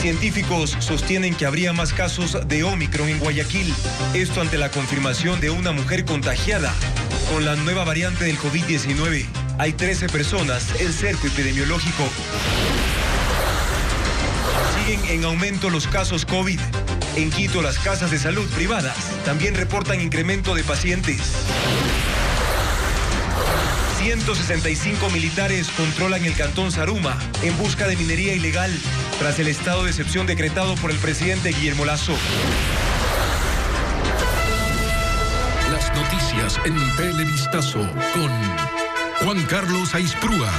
Científicos sostienen que habría más casos de Omicron en Guayaquil. Esto ante la confirmación de una mujer contagiada con la nueva variante del COVID-19. Hay 13 personas en cerco epidemiológico. Siguen en aumento los casos COVID. En Quito, las casas de salud privadas también reportan incremento de pacientes. 165 militares controlan el cantón Zaruma en busca de minería ilegal tras el estado de excepción decretado por el presidente Guillermo Lasso. Las noticias en Televistazo con Juan Carlos Aisprúa.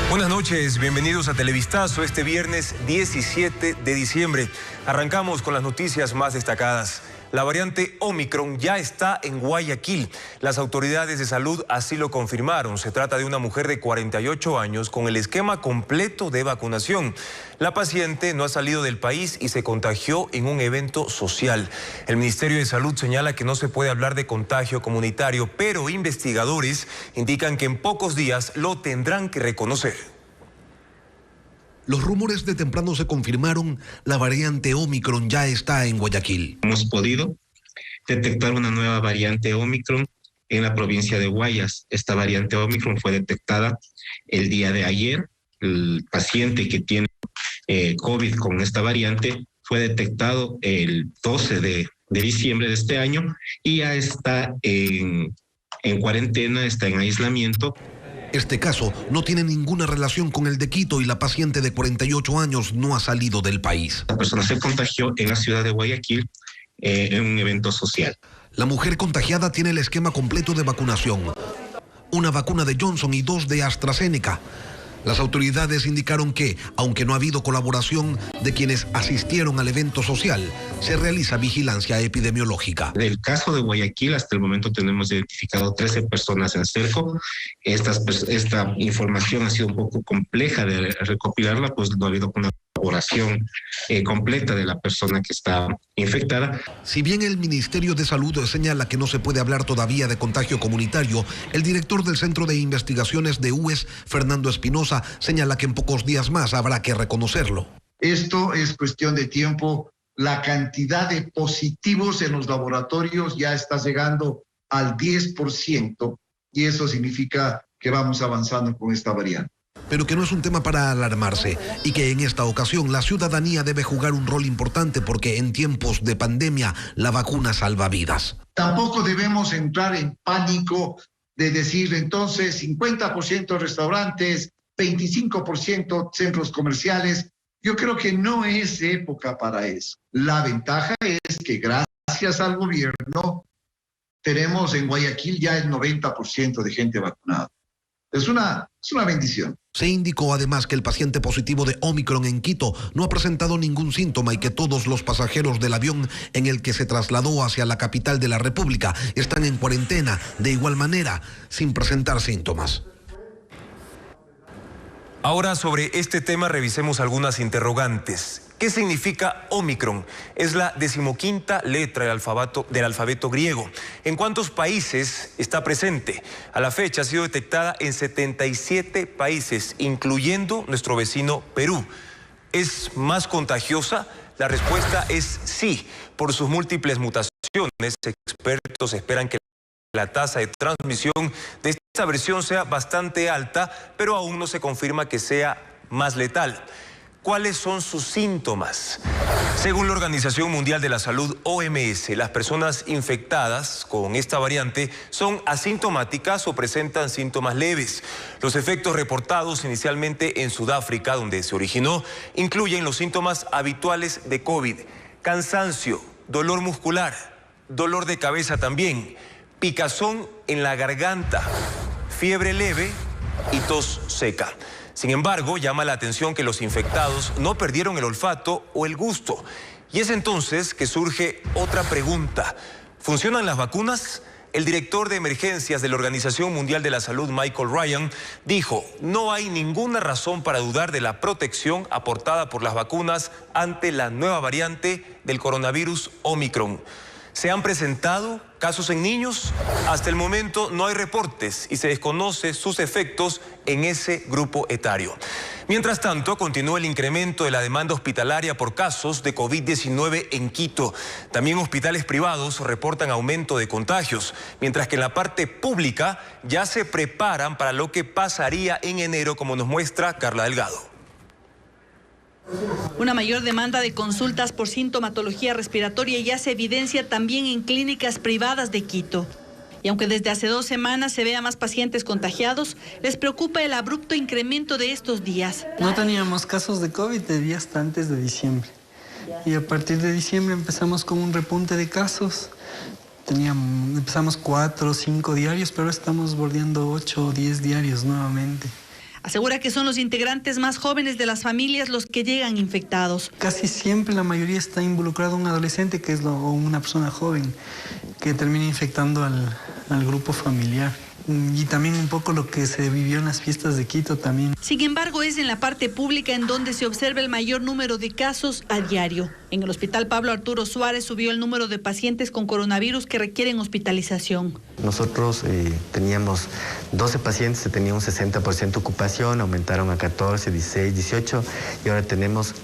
Buenas noches, bienvenidos a Televistazo este viernes 17 de diciembre. Arrancamos con las noticias más destacadas. La variante Omicron ya está en Guayaquil. Las autoridades de salud así lo confirmaron. Se trata de una mujer de 48 años con el esquema completo de vacunación. La paciente no ha salido del país y se contagió en un evento social. El Ministerio de Salud señala que no se puede hablar de contagio comunitario, pero investigadores indican que en pocos días lo tendrán que reconocer. Los rumores de temprano se confirmaron, la variante Omicron ya está en Guayaquil. Hemos podido detectar una nueva variante Omicron en la provincia de Guayas. Esta variante Omicron fue detectada el día de ayer. El paciente que tiene COVID con esta variante fue detectado el 12 de diciembre de este año y ya está en cuarentena, está en aislamiento. Este caso no tiene ninguna relación con el de Quito y la paciente de 48 años no ha salido del país. La persona se contagió en la ciudad de Guayaquil en un evento social. La mujer contagiada tiene el esquema completo de vacunación. Una vacuna de Johnson y 2 de AstraZeneca. Las autoridades indicaron que, aunque no ha habido colaboración de quienes asistieron al evento social, se realiza vigilancia epidemiológica. Del caso de Guayaquil, hasta el momento tenemos identificado 13 personas en cerco. Esta información ha sido un poco compleja de recopilarla, pues no ha habido una colaboración completa de la persona que está infectada. Si bien el Ministerio de Salud señala que no se puede hablar todavía de contagio comunitario, el director del Centro de Investigaciones de UES, Fernando Espinosa, señala que en pocos días más habrá que reconocerlo. Esto es cuestión de tiempo. La cantidad de positivos en los laboratorios ya está llegando al 10% y eso significa que vamos avanzando con esta variante. Pero que no es un tema para alarmarse y que en esta ocasión la ciudadanía debe jugar un rol importante porque en tiempos de pandemia la vacuna salva vidas. Tampoco debemos entrar en pánico de decir entonces 50% restaurantes, 25% centros comerciales. Yo creo que no es época para eso. La ventaja es que gracias al gobierno tenemos en Guayaquil ya el 90% de gente vacunada. Es una bendición. Se indicó además que el paciente positivo de Omicron en Quito no ha presentado ningún síntoma y que todos los pasajeros del avión en el que se trasladó hacia la capital de la República están en cuarentena de igual manera, sin presentar síntomas. Ahora sobre este tema revisemos algunas interrogantes. ¿Qué significa Omicron? Es la 15ª letra del alfabeto griego. ¿En cuántos países está presente? A la fecha ha sido detectada en 77 países, incluyendo nuestro vecino Perú. ¿Es más contagiosa? La respuesta es sí. Por sus múltiples mutaciones, expertos esperan que la tasa de transmisión de esta versión sea bastante alta, pero aún no se confirma que sea más letal. ¿Cuáles son sus síntomas? Según la Organización Mundial de la Salud, OMS, las personas infectadas con esta variante son asintomáticas o presentan síntomas leves. Los efectos reportados inicialmente en Sudáfrica, donde se originó, incluyen los síntomas habituales de COVID: cansancio, dolor muscular, dolor de cabeza también, picazón en la garganta, fiebre leve y tos seca. Sin embargo, llama la atención que los infectados no perdieron el olfato o el gusto. Y es entonces que surge otra pregunta. ¿Funcionan las vacunas? El director de emergencias de la Organización Mundial de la Salud, Michael Ryan, dijo: no hay ninguna razón para dudar de la protección aportada por las vacunas ante la nueva variante del coronavirus Omicron. ¿Se han presentado casos en niños? Hasta el momento no hay reportes y se desconoce sus efectos en ese grupo etario. Mientras tanto, continúa el incremento de la demanda hospitalaria por casos de COVID-19 en Quito. También hospitales privados reportan aumento de contagios, mientras que en la parte pública ya se preparan para lo que pasaría en enero, como nos muestra Carla Delgado. Una mayor demanda de consultas por sintomatología respiratoria ya se evidencia también en clínicas privadas de Quito. Y aunque desde hace 2 semanas se ve a más pacientes contagiados, les preocupa el abrupto incremento de estos días. No teníamos casos de COVID desde hasta antes de diciembre. Y a partir de diciembre empezamos con un repunte de casos. Empezamos 4 o 5 diarios, pero estamos bordeando 8 o 10 diarios nuevamente. Asegura que son los integrantes más jóvenes de las familias los que llegan infectados. Casi siempre la mayoría está involucrado un adolescente o una persona joven que termina infectando al grupo familiar. Y también un poco lo que se vivió en las fiestas de Quito también. Sin embargo, es en la parte pública en donde se observa el mayor número de casos a diario. En el Hospital Pablo Arturo Suárez subió el número de pacientes con coronavirus que requieren hospitalización. Nosotros teníamos 12 pacientes, se tenía un 60% ocupación, aumentaron a 14, 16, 18 y ahora teníamos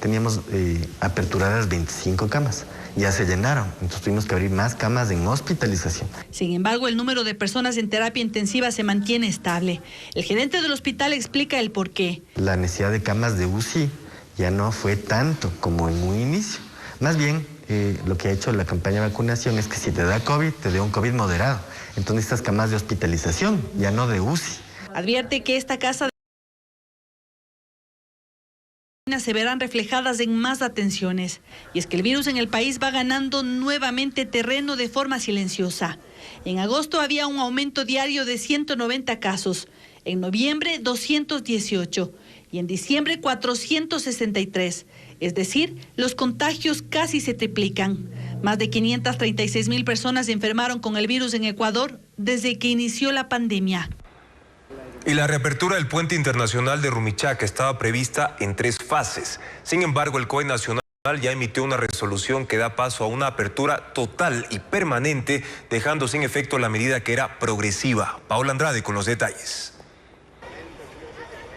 aperturadas 25 camas. Ya se llenaron, entonces tuvimos que abrir más camas en hospitalización. Sin embargo, el número de personas en terapia intensiva se mantiene estable. El gerente del hospital explica el porqué. La necesidad de camas de UCI ya no fue tanto como en un inicio. Más bien, lo que ha hecho la campaña de vacunación es que si te da COVID, te dé un COVID moderado. Entonces estas camas de hospitalización, ya no de UCI. Advierte que esta casa se verán reflejadas en más atenciones. Y es que el virus en el país va ganando nuevamente terreno de forma silenciosa. En agosto había un aumento diario de 190 casos, en noviembre 218 y en diciembre 463. Es decir, los contagios casi se triplican. Más de 536,000 personas se enfermaron con el virus en Ecuador desde que inició la pandemia. Y la reapertura del puente internacional de Rumichaca estaba prevista en 3 fases. Sin embargo, el COE Nacional ya emitió una resolución que da paso a una apertura total y permanente, dejando sin efecto la medida que era progresiva. Paola Andrade con los detalles.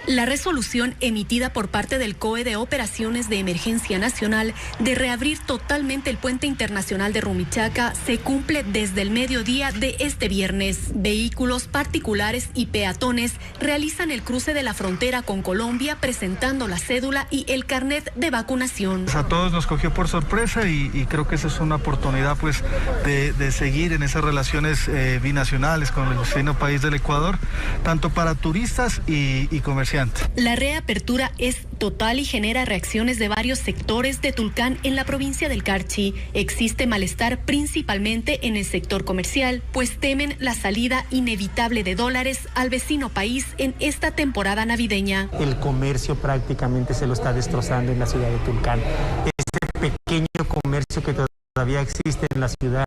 La resolución emitida por parte del COE de Operaciones de Emergencia Nacional de reabrir totalmente el puente internacional de Rumichaca se cumple desde el mediodía de este viernes. Vehículos particulares y peatones realizan el cruce de la frontera con Colombia presentando la cédula y el carnet de vacunación. A todos nos cogió por sorpresa y creo que esa es una oportunidad pues de seguir en esas relaciones binacionales con el vecino país del Ecuador, tanto para turistas y comerciantes. La reapertura es total y genera reacciones de varios sectores de Tulcán en la provincia del Carchi. Existe malestar principalmente en el sector comercial, pues temen la salida inevitable de dólares al vecino país en esta temporada navideña. El comercio prácticamente se lo está destrozando en la ciudad de Tulcán. Ese pequeño comercio que todavía existe en la ciudad.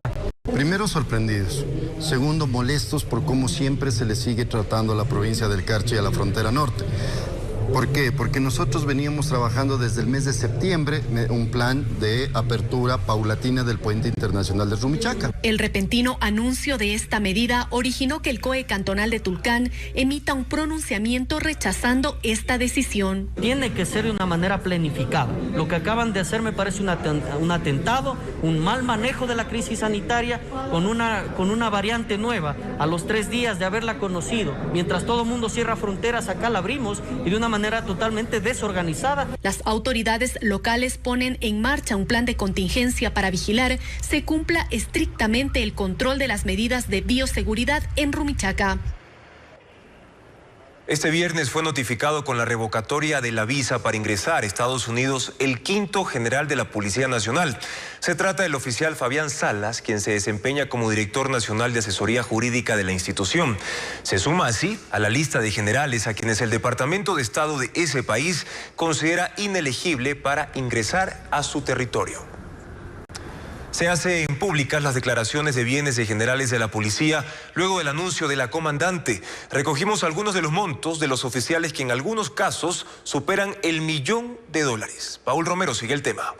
Primero, sorprendidos. Segundo, molestos por cómo siempre se le sigue tratando a la provincia del Carchi y a la frontera norte. ¿Por qué? Porque nosotros veníamos trabajando desde el mes de septiembre un plan de apertura paulatina del puente internacional de Rumichaca. El repentino anuncio de esta medida originó que el COE cantonal de Tulcán emita un pronunciamiento rechazando esta decisión. Tiene que ser de una manera planificada. Lo que acaban de hacer me parece un atentado, un mal manejo de la crisis sanitaria con una variante nueva. A los 3 días de haberla conocido, mientras todo el mundo cierra fronteras, acá la abrimos y de una manera totalmente desorganizada. Las autoridades locales ponen en marcha un plan de contingencia para vigilar se cumpla estrictamente el control de las medidas de bioseguridad en Rumichaca. Este viernes fue notificado con la revocatoria de la visa para ingresar a Estados Unidos el 5º general de la Policía Nacional. Se trata del oficial Fabián Salas, quien se desempeña como director nacional de asesoría jurídica de la institución. Se suma así a la lista de generales a quienes el Departamento de Estado de ese país considera inelegible para ingresar a su territorio. Se hacen públicas las declaraciones de bienes de generales de la policía luego del anuncio de la comandante. Recogimos algunos de los montos de los oficiales que en algunos casos superan el $1.000.000. Paul Romero sigue el tema.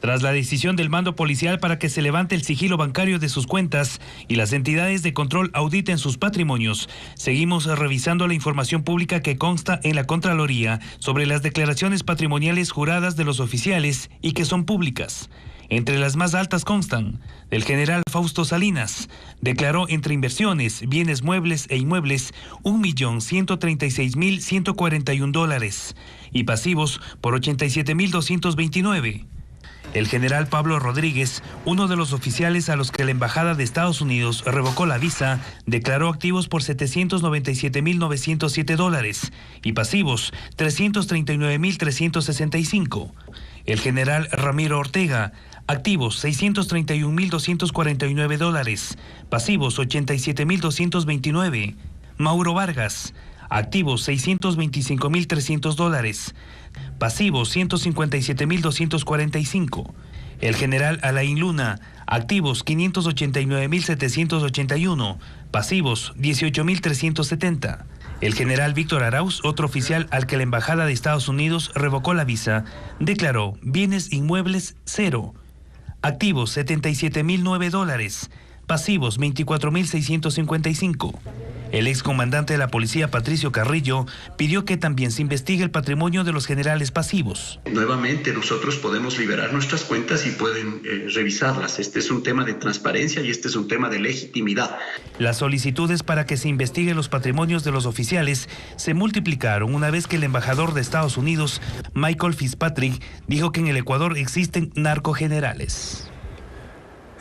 Tras la decisión del mando policial para que se levante el sigilo bancario de sus cuentas y las entidades de control auditen sus patrimonios, seguimos revisando la información pública que consta en la Contraloría sobre las declaraciones patrimoniales juradas de los oficiales y que son públicas. Entre las más altas constan: el general Fausto Salinas declaró entre inversiones, bienes muebles e inmuebles $1.136.141 y pasivos por $87.229. El general Pablo Rodríguez, uno de los oficiales a los que la Embajada de Estados Unidos revocó la visa, declaró activos por $797.907 y pasivos $339.365. El general Ramiro Ortega, activos $631.249, pasivos $87.229. Mauro Vargas, activos $625.300, pasivos $157.245. El general Alain Luna, activos $589.781, pasivos $18.370. El general Víctor Arauz, otro oficial al que la Embajada de Estados Unidos revocó la visa, declaró bienes inmuebles 0, activos $77.009, pasivos $24.655. El excomandante de la policía, Patricio Carrillo, pidió que también se investigue el patrimonio de los generales pasivos. Nuevamente nosotros podemos liberar nuestras cuentas y pueden revisarlas. Este es un tema de transparencia y este es un tema de legitimidad. Las solicitudes para que se investigue los patrimonios de los oficiales se multiplicaron una vez que el embajador de Estados Unidos, Michael Fitzpatrick, dijo que en el Ecuador existen narcogenerales.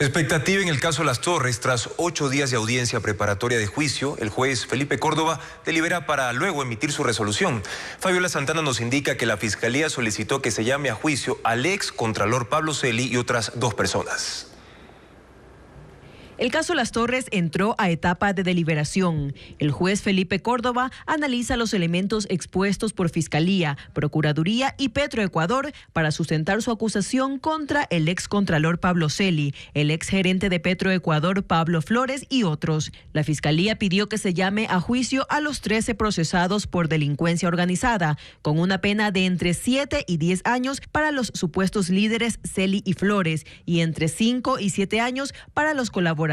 Expectativa en el caso Las Torres. Tras 8 días de audiencia preparatoria de juicio, el juez Felipe Córdoba delibera para luego emitir su resolución. Fabiola Santana nos indica que la Fiscalía solicitó que se llame a juicio al ex contralor Pablo Celi y otras 2 personas. El caso Las Torres entró a etapa de deliberación. El juez Felipe Córdoba analiza los elementos expuestos por Fiscalía, Procuraduría y Petroecuador para sustentar su acusación contra el ex contralor Pablo Celi, el ex gerente de Petroecuador Pablo Flores y otros. La Fiscalía pidió que se llame a juicio a los 13 procesados por delincuencia organizada, con una pena de entre 7 y 10 años para los supuestos líderes Celi y Flores y entre 5 y 7 años para los colaboradores,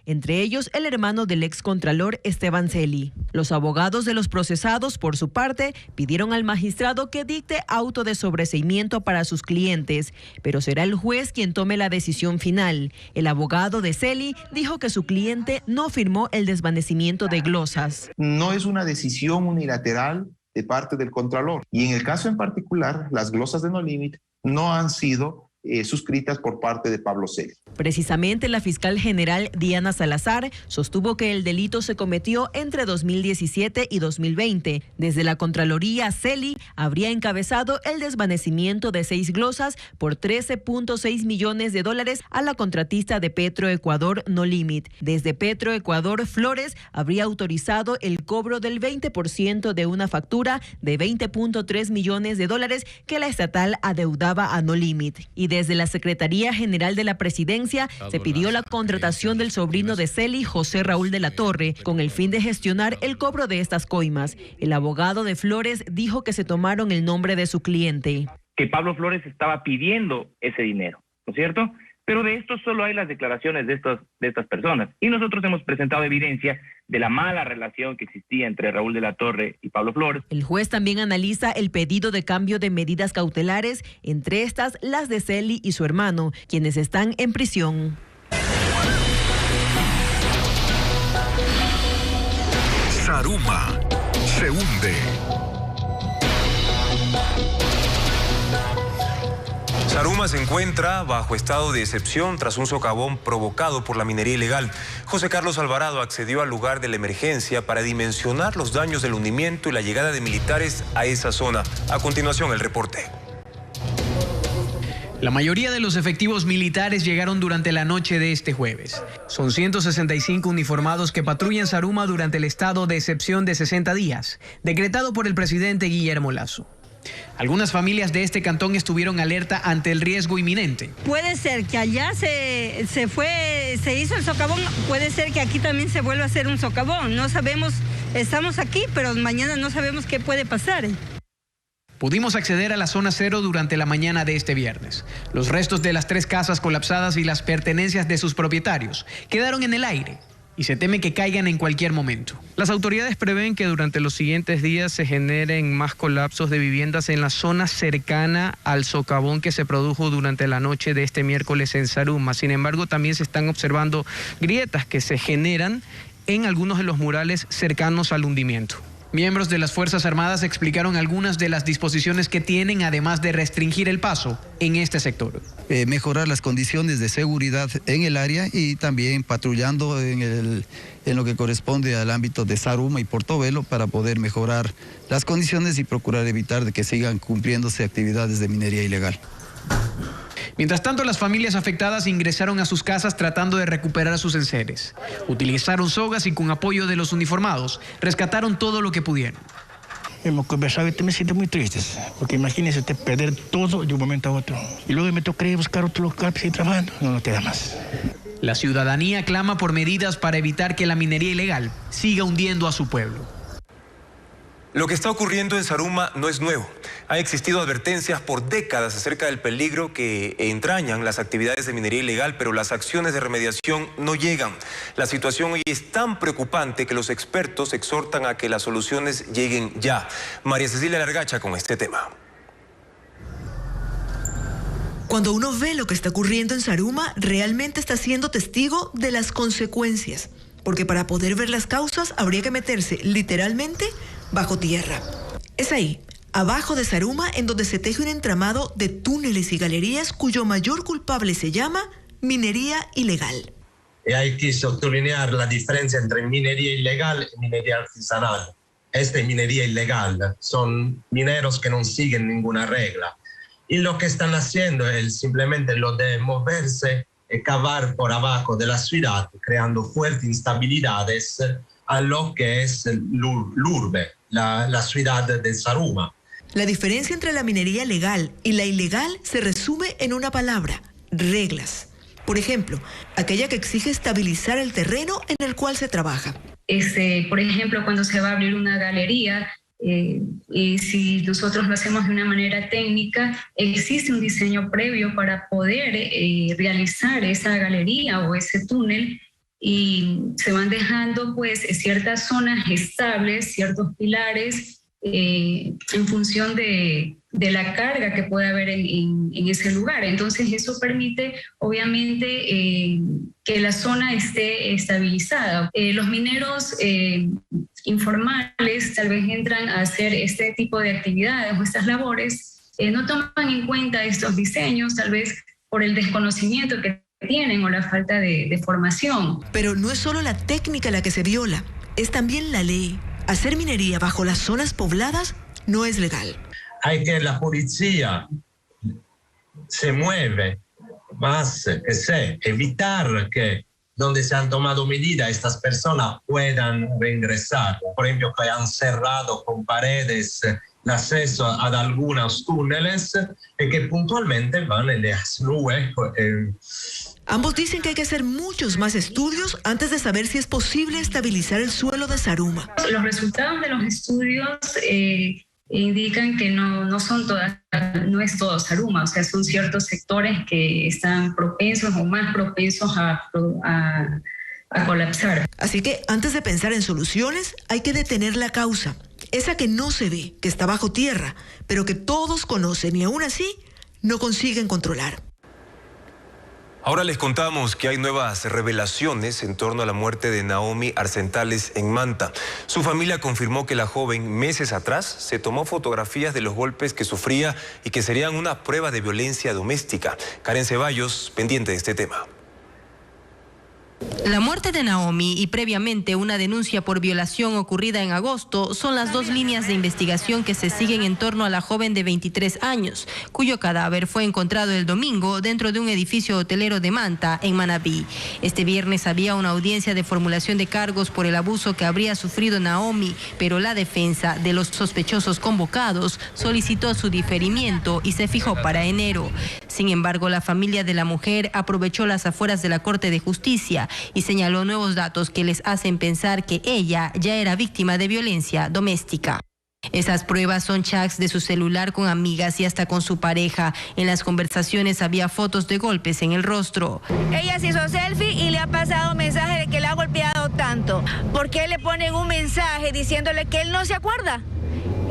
entre ellos el hermano del excontralor Esteban Celi. Los abogados de los procesados, por su parte, pidieron al magistrado que dicte auto de sobreseimiento para sus clientes, pero será el juez quien tome la decisión final. El abogado de Celi dijo que su cliente no firmó el desvanecimiento de glosas. No es una decisión unilateral de parte del contralor y en el caso en particular, las glosas de No Limit no han sido suscritas por parte de Pablo Celi. Precisamente la fiscal general Diana Salazar sostuvo que el delito se cometió entre 2017 y 2020. Desde la Contraloría, Celi habría encabezado el desvanecimiento de 6 glosas por $13.6 millones a la contratista de Petroecuador No Limit. Desde Petroecuador, Flores habría autorizado el cobro del 20% de una factura de $20.3 millones que la estatal adeudaba a No Limit. Y desde la Secretaría General de la Presidencia se pidió la contratación del sobrino de Celi, José Raúl de la Torre, con el fin de gestionar el cobro de estas coimas. El abogado de Flores dijo que se tomaron el nombre de su cliente. Que Pablo Flores estaba pidiendo ese dinero, ¿no es cierto? Pero de esto solo hay las declaraciones de estas personas. Y nosotros hemos presentado evidencia de la mala relación que existía entre Raúl de la Torre y Pablo Flores. El juez también analiza el pedido de cambio de medidas cautelares, entre estas las de Celi y su hermano, quienes están en prisión. Saruma se hunde. Saruma se encuentra bajo estado de excepción tras un socavón provocado por la minería ilegal. José Carlos Alvarado accedió al lugar de la emergencia para dimensionar los daños del hundimiento y la llegada de militares a esa zona. A continuación, el reporte. La mayoría de los efectivos militares llegaron durante la noche de este jueves. Son 165 uniformados que patrullan Saruma durante el estado de excepción de 60 días, decretado por el presidente Guillermo Lasso. Algunas familias de este cantón estuvieron alerta ante el riesgo inminente. Puede ser que allá se hizo el socavón, puede ser que aquí también se vuelva a hacer un socavón. No sabemos, estamos aquí, pero mañana no sabemos qué puede pasar. Pudimos acceder a la zona cero durante la mañana de este viernes. Los restos de las 3 casas colapsadas y las pertenencias de sus propietarios quedaron en el aire y se teme que caigan en cualquier momento. Las autoridades prevén que durante los siguientes días se generen más colapsos de viviendas en la zona cercana al socavón que se produjo durante la noche de este miércoles en Zaruma. Sin embargo, también se están observando grietas que se generan en algunos de los murales cercanos al hundimiento. Miembros de las Fuerzas Armadas explicaron algunas de las disposiciones que tienen, además de restringir el paso en este sector. Mejorar las condiciones de seguridad en el área y también patrullando en lo que corresponde al ámbito de Zaruma y Portobelo para poder mejorar las condiciones y procurar evitar de que sigan cumpliéndose actividades de minería ilegal. Mientras tanto, las familias afectadas ingresaron a sus casas tratando de recuperar sus enseres. Utilizaron sogas y con apoyo de los uniformados, rescataron todo lo que pudieron. Hemos conversado y me siento muy triste, porque imagínese usted perder todo de un momento a otro. Y luego me toca ir a buscar otro lugar para seguir trabajando, no nos queda más. La ciudadanía clama por medidas para evitar que la minería ilegal siga hundiendo a su pueblo. Lo que está ocurriendo en Zaruma no es nuevo. Han existido advertencias por décadas acerca del peligro que entrañan las actividades de minería ilegal, pero las acciones de remediación no llegan. La situación hoy es tan preocupante que los expertos exhortan a que las soluciones lleguen ya. María Cecilia Largacha con este tema. Cuando uno ve lo que está ocurriendo en Zaruma, realmente está siendo testigo de las consecuencias. Porque para poder ver las causas habría que meterse literalmente bajo tierra. Es ahí, abajo de Zaruma, en donde se teje un entramado de túneles y galerías cuyo mayor culpable se llama minería ilegal. Y hay que subrayar la diferencia entre minería ilegal y minería artesanal. Esta minería ilegal son mineros que no siguen ninguna regla. Y lo que están haciendo es simplemente lo de moverse y cavar por abajo de la ciudad, creando fuertes instabilidades a lo que es l'urbe, la ciudad de Zaruma. La diferencia entre la minería legal y la ilegal se resume en una palabra: reglas. Por ejemplo, aquella que exige estabilizar el terreno en el cual se trabaja. Por ejemplo, cuando se va a abrir una galería, y si nosotros lo hacemos de una manera técnica, existe un diseño previo para poder realizar esa galería o ese túnel, y se van dejando pues ciertas zonas estables, ciertos pilares en función de la carga que puede haber en ese lugar. Entonces eso permite obviamente que la zona esté estabilizada. Los mineros informales tal vez entran a hacer este tipo de actividades o estas labores, no toman en cuenta estos diseños, tal vez por el desconocimiento que tienen o la falta de formación. Pero no es solo la técnica la que se viola, es también la ley. Hacer minería bajo las zonas pobladas no es legal. Hay que la policía se mueve más que sé, evitar que donde se han tomado medidas estas personas puedan reingresar. Por ejemplo, que han cerrado con paredes el acceso a algunos túneles y que puntualmente van en las nubes. Ambos dicen que hay que hacer muchos más estudios antes de saber si es posible estabilizar el suelo de Zaruma. Los resultados de los estudios indican que no es todo Zaruma, o sea, son ciertos sectores que están propensos o más propensos a colapsar. Así que antes de pensar en soluciones, hay que detener la causa, esa que no se ve, que está bajo tierra, pero que todos conocen y aún así no consiguen controlar. Ahora les contamos que hay nuevas revelaciones en torno a la muerte de Naomi Arcentales en Manta. Su familia confirmó que la joven meses atrás se tomó fotografías de los golpes que sufría y que serían una prueba de violencia doméstica. Karen Ceballos, pendiente de este tema. La muerte de Naomi y previamente una denuncia por violación ocurrida en agosto son las dos líneas de investigación que se siguen en torno a la joven de 23 años, cuyo cadáver fue encontrado el domingo dentro de un edificio hotelero de Manta, en Manabí. Este viernes había una audiencia de formulación de cargos por el abuso que habría sufrido Naomi, pero la defensa de los sospechosos convocados solicitó su diferimiento y se fijó para enero. Sin embargo, la familia de la mujer aprovechó las afueras de la Corte de Justicia y señaló nuevos datos que les hacen pensar que ella ya era víctima de violencia doméstica. Esas pruebas son chats de su celular con amigas y hasta con su pareja. En las conversaciones había fotos de golpes en el rostro. Ella se hizo selfie y le ha pasado mensaje de que le ha golpeado tanto. ¿Por qué le ponen un mensaje diciéndole que él no se acuerda?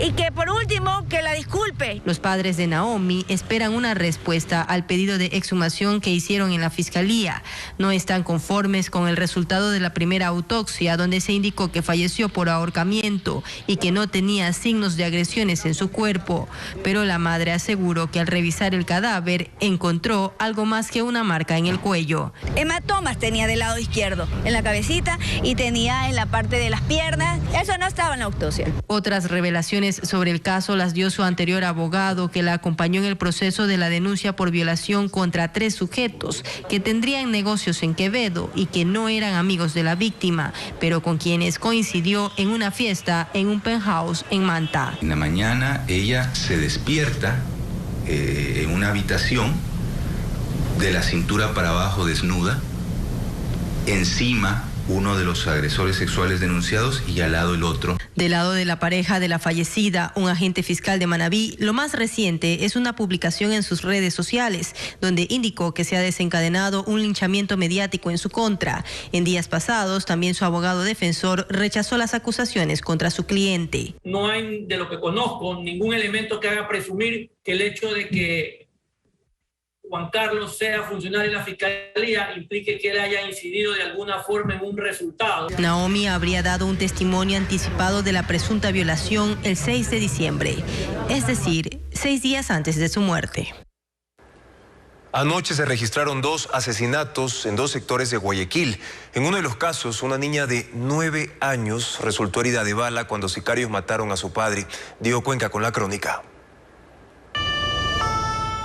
Y que por último, que la disculpe. Los padres de Naomi esperan una respuesta al pedido de exhumación que hicieron en la fiscalía. No están conformes con el resultado de la primera autopsia, donde se indicó que falleció por ahorcamiento y que no tenía signos de agresiones en su cuerpo. Pero la madre aseguró que al revisar el cadáver encontró algo más que una marca en el cuello. Hematomas tenía del lado izquierdo, en la cabecita, y tenía en la parte de las piernas. Eso no estaba en la autopsia. Otras revelaciones sobre el caso las dio su anterior abogado, que la acompañó en el proceso de la denuncia por violación contra 3 sujetos que tendrían negocios en Quevedo y que no eran amigos de la víctima, pero con quienes coincidió en una fiesta en un penthouse en Manta. En la mañana ella se despierta en una habitación de la cintura para abajo desnuda, encima uno de los agresores sexuales denunciados y al lado el otro. Del lado de la pareja de la fallecida, un agente fiscal de Manabí, lo más reciente es una publicación en sus redes sociales, donde indicó que se ha desencadenado un linchamiento mediático en su contra. En días pasados, también su abogado defensor rechazó las acusaciones contra su cliente. No hay, de lo que conozco, ningún elemento que haga presumir que el hecho de que Juan Carlos sea funcionario de la Fiscalía implique que él haya incidido de alguna forma en un resultado. Naomi habría dado un testimonio anticipado de la presunta violación el 6 de diciembre, es decir, 6 días antes de su muerte. Anoche se registraron 2 asesinatos en 2 sectores de Guayaquil. En uno de los casos, una niña de 9 años resultó herida de bala cuando sicarios mataron a su padre. Diego Cuenca con la crónica.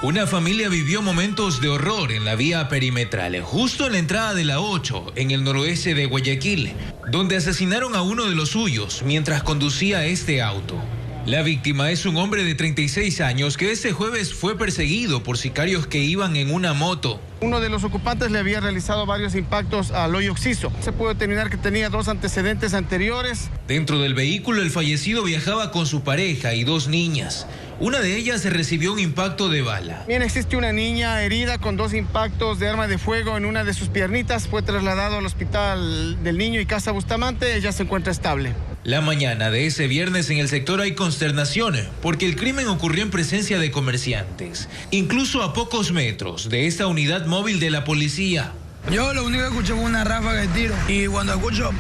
Una familia vivió momentos de horror en la vía perimetral, justo en la entrada de la 8, en el noroeste de Guayaquil, donde asesinaron a uno de los suyos mientras conducía este auto. La víctima es un hombre de 36 años que este jueves fue perseguido por sicarios que iban en una moto. Uno de los ocupantes le había realizado varios impactos al hoyo occiso. Se pudo determinar que tenía 2 antecedentes anteriores. Dentro del vehículo, el fallecido viajaba con su pareja y 2 niñas. Una de ellas recibió un impacto de bala. Bien, existe una niña herida con 2 impactos de arma de fuego en una de sus piernitas. Fue trasladado al Hospital del Niño y Casa Bustamante. Ella se encuentra estable. La mañana de ese viernes en el sector hay consternación porque el crimen ocurrió en presencia de comerciantes, incluso a pocos metros de esta unidad móvil de la policía. Yo lo único que escuché fue una ráfaga de tiro y cuando escucho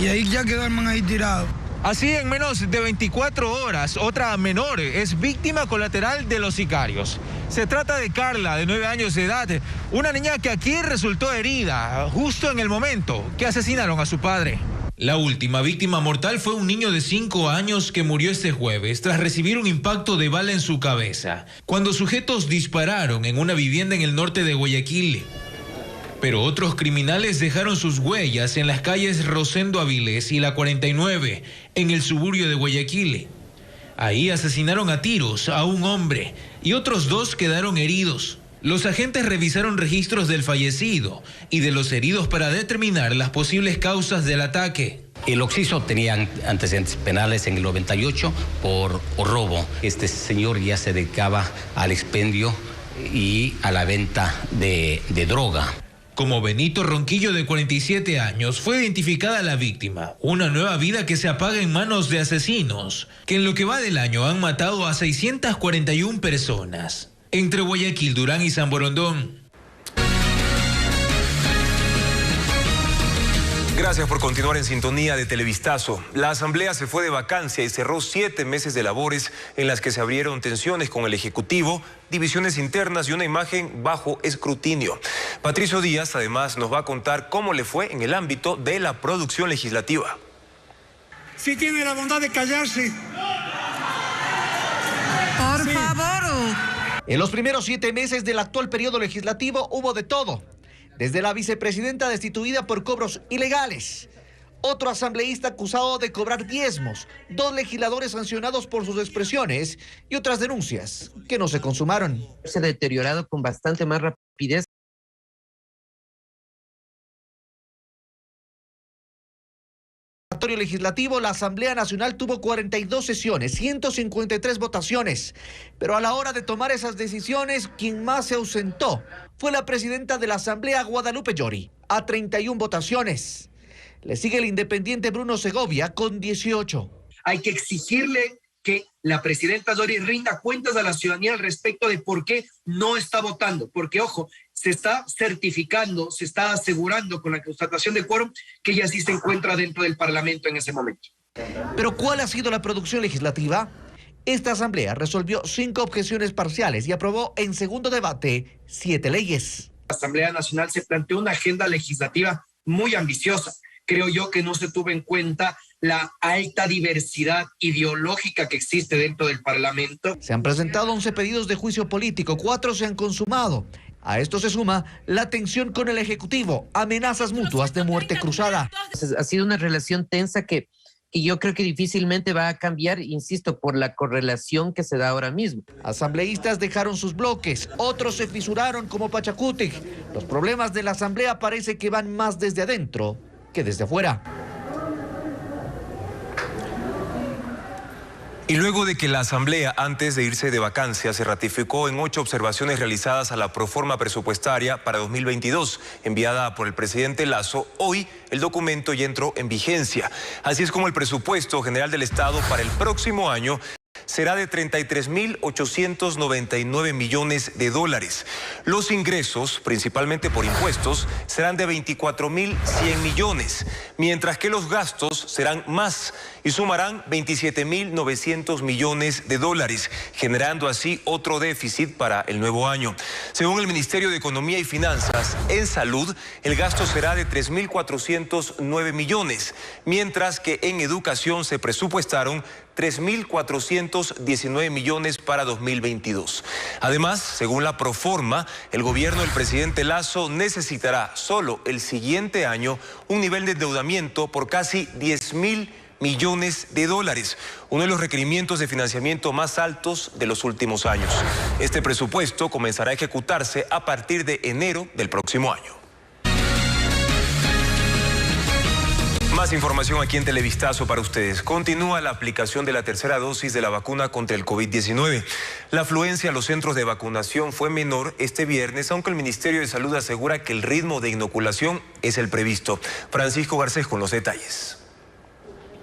y ahí ya quedó el man ahí tirado. Así, en menos de 24 horas, otra menor es víctima colateral de los sicarios. Se trata de Carla, de 9 años de edad, una niña que aquí resultó herida justo en el momento que asesinaron a su padre. La última víctima mortal fue un niño de 5 años que murió este jueves tras recibir un impacto de bala en su cabeza, cuando sujetos dispararon en una vivienda en el norte de Guayaquil. Pero otros criminales dejaron sus huellas en las calles Rosendo Avilés y la 49, en el suburbio de Guayaquil. Ahí asesinaron a tiros a un hombre y otros 2 quedaron heridos. Los agentes revisaron registros del fallecido y de los heridos para determinar las posibles causas del ataque. El occiso tenía antecedentes penales en el 98 por robo. Este señor ya se dedicaba al expendio y a la venta de droga. Como Benito Ronquillo, de 47 años, fue identificada la víctima. Una nueva vida que se apaga en manos de asesinos, que en lo que va del año han matado a 641 personas. Entre Guayaquil, Durán y San Borondón. Gracias por continuar en sintonía de Televistazo. La Asamblea se fue de vacancia y cerró 7 meses de labores en las que se abrieron tensiones con el Ejecutivo, divisiones internas y una imagen bajo escrutinio. Patricio Díaz además nos va a contar cómo le fue en el ámbito de la producción legislativa. Si tiene la bondad de callarse. Por favor. En los primeros 7 meses del actual periodo legislativo hubo de todo. Desde la vicepresidenta destituida por cobros ilegales, otro asambleísta acusado de cobrar diezmos, 2 legisladores sancionados por sus expresiones y otras denuncias que no se consumaron. Se ha deteriorado con bastante más rapidez. legislativo, la Asamblea Nacional tuvo 42 sesiones, 153 votaciones. Pero a la hora de tomar esas decisiones, quien más se ausentó fue la presidenta de la Asamblea, Guadalupe Llori, a 31 votaciones. Le sigue el independiente Bruno Segovia con 18. Hay que exigirle que la presidenta Llori rinda cuentas a la ciudadanía al respecto de por qué no está votando. Porque, ojo, se está certificando, se está asegurando con la constatación de quórum que ella sí se encuentra dentro del Parlamento en ese momento. Pero ¿cuál ha sido la producción legislativa? Esta asamblea resolvió 5 objeciones parciales y aprobó en segundo debate 7 leyes. La Asamblea Nacional se planteó una agenda legislativa muy ambiciosa. Creo yo que no se tuvo en cuenta la alta diversidad ideológica que existe dentro del Parlamento. Se han presentado 11 pedidos de juicio político, 4 se han consumado. A esto se suma la tensión con el Ejecutivo, amenazas mutuas de muerte cruzada. Ha sido una relación tensa que yo creo que difícilmente va a cambiar, insisto, por la correlación que se da ahora mismo. Asambleístas dejaron sus bloques, otros se fisuraron como Pachacutic. Los problemas de la Asamblea parece que van más desde adentro que desde afuera. Y luego de que la Asamblea, antes de irse de vacancia, se ratificó en 8 observaciones realizadas a la proforma presupuestaria para 2022, enviada por el presidente Lasso, hoy el documento ya entró en vigencia. Así es como el presupuesto general del Estado para el próximo año será de 33.899 millones de dólares. Los ingresos, principalmente por impuestos, serán de 24.100 millones, mientras que los gastos serán más y sumarán 27.900 millones de dólares, generando así otro déficit para el nuevo año. Según el Ministerio de Economía y Finanzas, en salud el gasto será de 3.409 millones, mientras que en educación se presupuestaron 3.419 millones para 2022. Además, según la proforma, el gobierno del presidente Lasso necesitará solo el siguiente año un nivel de endeudamiento por casi 10.000 millones de dólares, uno de los requerimientos de financiamiento más altos de los últimos años. Este presupuesto comenzará a ejecutarse a partir de enero del próximo año. Más información aquí en Televistazo para ustedes. Continúa la aplicación de la tercera dosis de la vacuna contra el COVID-19. La afluencia a los centros de vacunación fue menor este viernes, aunque el Ministerio de Salud asegura que el ritmo de inoculación es el previsto. Francisco Garcés con los detalles.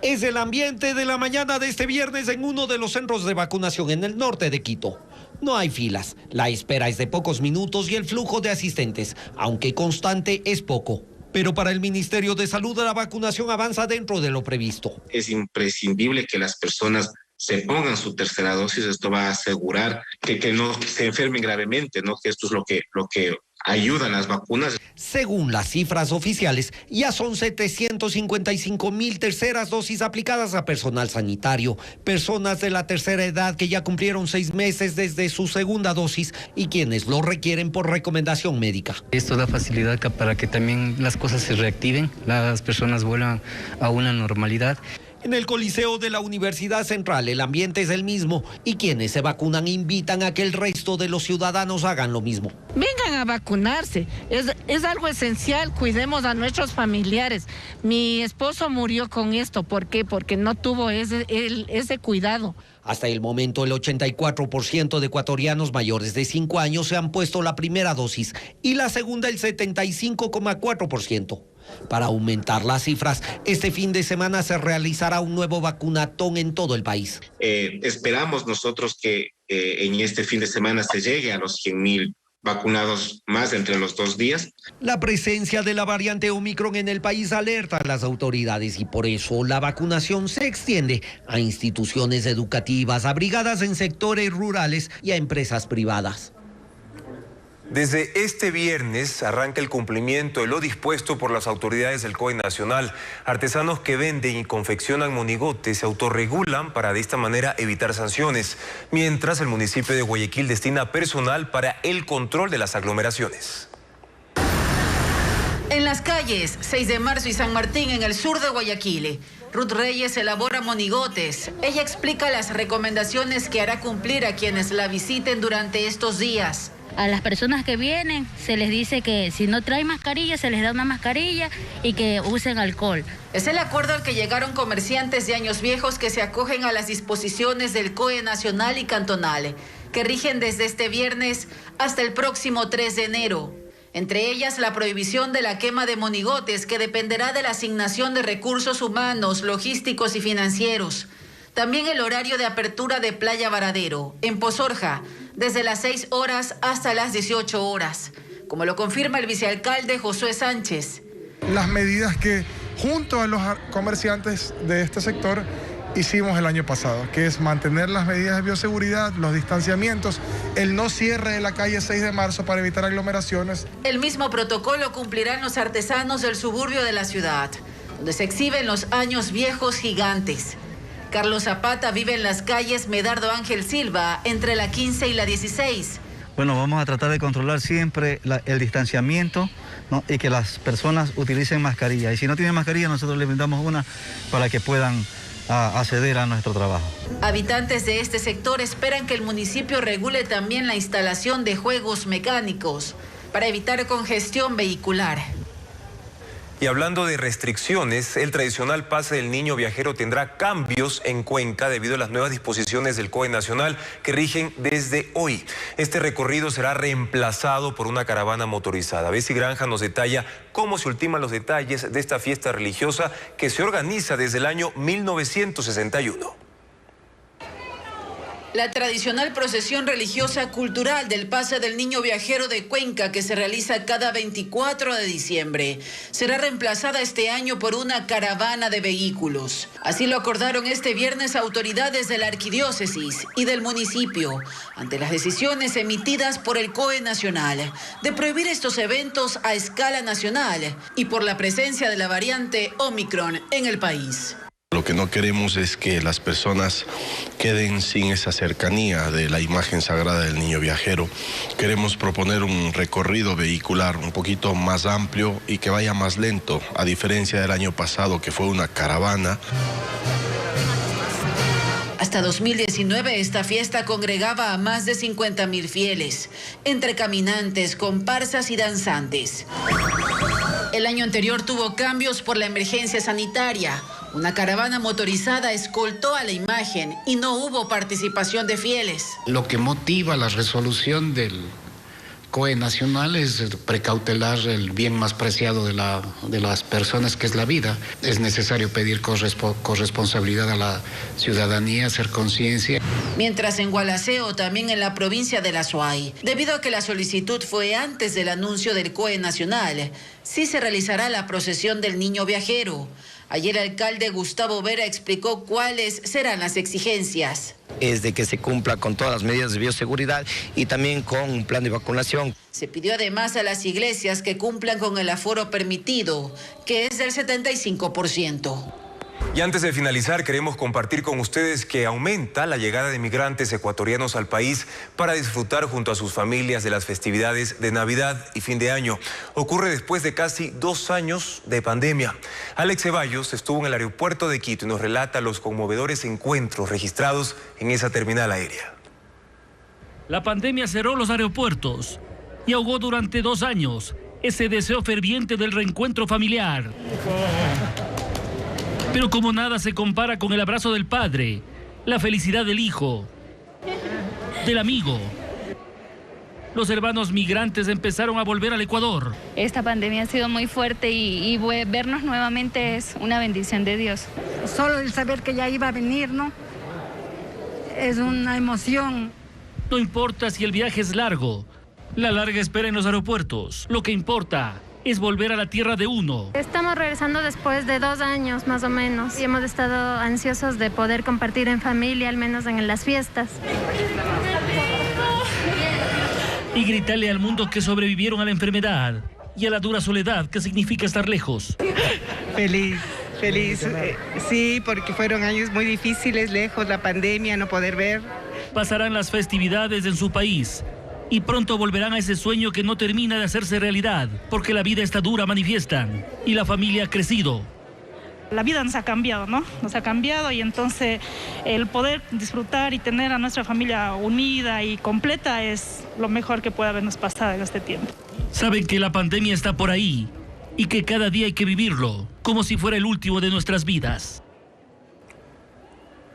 Es el ambiente de la mañana de este viernes en uno de los centros de vacunación en el norte de Quito. No hay filas, la espera es de pocos minutos y el flujo de asistentes, aunque constante, es poco. Pero para el Ministerio de Salud la vacunación avanza dentro de lo previsto. Es imprescindible que las personas se pongan su tercera dosis. Esto va a asegurar que no se enfermen gravemente, ¿no? Que esto es lo que ayudan las vacunas. Según las cifras oficiales, ya son 755.000 terceras dosis aplicadas a personal sanitario, personas de la tercera edad que ya cumplieron 6 meses desde su segunda dosis y quienes lo requieren por recomendación médica. Esto da facilidad para que también las cosas se reactiven, las personas vuelvan a una normalidad. En el Coliseo de la Universidad Central el ambiente es el mismo y quienes se vacunan invitan a que el resto de los ciudadanos hagan lo mismo. Vengan a vacunarse, es algo esencial, cuidemos a nuestros familiares. Mi esposo murió con esto, ¿por qué? Porque no tuvo ese cuidado. Hasta el momento el 84% de ecuatorianos mayores de 5 años se han puesto la primera dosis y la segunda el 75,4%. Para aumentar las cifras, este fin de semana se realizará un nuevo vacunatón en todo el país. Esperamos nosotros que en este fin de semana se llegue a los 100.000 vacunados más entre los 2 días. La presencia de la variante Omicron en el país alerta a las autoridades y por eso la vacunación se extiende a instituciones educativas, a brigadas en sectores rurales y a empresas privadas. Desde este viernes arranca el cumplimiento de lo dispuesto por las autoridades del COE Nacional. Artesanos que venden y confeccionan monigotes se autorregulan para de esta manera evitar sanciones, mientras el municipio de Guayaquil destina personal para el control de las aglomeraciones. En las calles 6 de marzo y San Martín en el sur de Guayaquil, Ruth Reyes elabora monigotes. Ella explica las recomendaciones que hará cumplir a quienes la visiten durante estos días. A las personas que vienen se les dice que si no traen mascarilla se les da una mascarilla y que usen alcohol. Es el acuerdo al que llegaron comerciantes de Años Viejos que se acogen a las disposiciones del COE nacional y cantonal, que rigen desde este viernes hasta el próximo 3 de enero. Entre ellas, la prohibición de la quema de monigotes, que dependerá de la asignación de recursos humanos, logísticos y financieros. También el horario de apertura de Playa Varadero, en Pozorja, desde las 6 horas hasta las 18 horas, como lo confirma el vicealcalde Josué Sánchez. Las medidas que junto a los comerciantes de este sector hicimos el año pasado, que es mantener las medidas de bioseguridad, los distanciamientos, el no cierre de la calle 6 de marzo para evitar aglomeraciones. El mismo protocolo cumplirán los artesanos del suburbio de la ciudad, donde se exhiben los Años Viejos gigantes. Carlos Zapata vive en las calles Medardo Ángel Silva, entre la 15 y la 16. Bueno, vamos a tratar de controlar siempre el distanciamiento, ¿no? Y que las personas utilicen mascarilla. Y si no tienen mascarilla, nosotros les brindamos una para que puedan acceder a nuestro trabajo. Habitantes de este sector esperan que el municipio regule también la instalación de juegos mecánicos para evitar congestión vehicular. Y hablando de restricciones, el tradicional pase del niño viajero tendrá cambios en Cuenca debido a las nuevas disposiciones del COE nacional que rigen desde hoy. Este recorrido será reemplazado por una caravana motorizada. Bessie Granja nos detalla cómo se ultiman los detalles de esta fiesta religiosa que se organiza desde el año 1961. La tradicional procesión religiosa cultural del Pase del Niño Viajero de Cuenca, que se realiza cada 24 de diciembre, será reemplazada este año por una caravana de vehículos. Así lo acordaron este viernes autoridades de la arquidiócesis y del municipio, ante las decisiones emitidas por el COE nacional de prohibir estos eventos a escala nacional y por la presencia de la variante Omicron en el país. Lo que no queremos es que las personas queden sin esa cercanía de la imagen sagrada del niño viajero. Queremos proponer un recorrido vehicular un poquito más amplio y que vaya más lento, a diferencia del año pasado que fue una caravana. Hasta 2019 esta fiesta congregaba a más de 50.000 fieles, entre caminantes, comparsas y danzantes. El año anterior tuvo cambios por la emergencia sanitaria. Una caravana motorizada escoltó a la imagen y no hubo participación de fieles. Lo que motiva la resolución del COE nacional es precautelar el bien más preciado de las personas, que es la vida. Es necesario pedir corresponsabilidad a la ciudadanía, hacer conciencia. Mientras en Gualaceo, también en la provincia de La Suay, debido a que la solicitud fue antes del anuncio del COE nacional, sí se realizará la procesión del niño viajero. Ayer el alcalde Gustavo Vera explicó cuáles serán las exigencias. Es de que se cumpla con todas las medidas de bioseguridad y también con un plan de vacunación. Se pidió además a las iglesias que cumplan con el aforo permitido, que es del 75%. Y antes de finalizar, queremos compartir con ustedes que aumenta la llegada de migrantes ecuatorianos al país para disfrutar junto a sus familias de las festividades de Navidad y fin de año. Ocurre después de casi 2 años de pandemia. Alex Ceballos estuvo en el aeropuerto de Quito y nos relata los conmovedores encuentros registrados en esa terminal aérea. La pandemia cerró los aeropuertos y ahogó durante 2 años ese deseo ferviente del reencuentro familiar. Pero como nada se compara con el abrazo del padre, la felicidad del hijo, del amigo. Los hermanos migrantes empezaron a volver al Ecuador. Esta pandemia ha sido muy fuerte y vernos nuevamente es una bendición de Dios. Solo el saber que ya iba a venir, ¿no? Es una emoción. No importa si el viaje es largo, la larga espera en los aeropuertos. Lo que importa es volver a la tierra de uno. Estamos regresando después de 2 años más o menos y hemos estado ansiosos de poder compartir en familia, al menos en las fiestas. Y gritarle al mundo que sobrevivieron a la enfermedad y a la dura soledad que significa estar lejos. Feliz. Sí, porque fueron años muy difíciles, lejos, la pandemia, no poder ver. Pasarán las festividades en su país y pronto volverán a ese sueño que no termina de hacerse realidad, porque la vida está dura, manifiestan, y la familia ha crecido. La vida nos ha cambiado, ¿no? Nos ha cambiado y entonces el poder disfrutar y tener a nuestra familia unida y completa es lo mejor que puede habernos pasado en este tiempo. Saben que la pandemia está por ahí y que cada día hay que vivirlo como si fuera el último de nuestras vidas.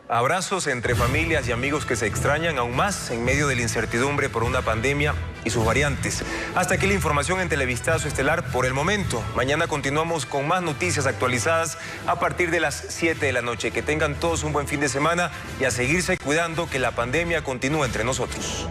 Abrazos entre familias y amigos que se extrañan aún más en medio de la incertidumbre por una pandemia y sus variantes. Hasta aquí la información en Televistazo Estelar por el momento. Mañana continuamos con más noticias actualizadas a partir de las 7 de la noche. Que tengan todos un buen fin de semana y a seguirse cuidando, que la pandemia continúe entre nosotros.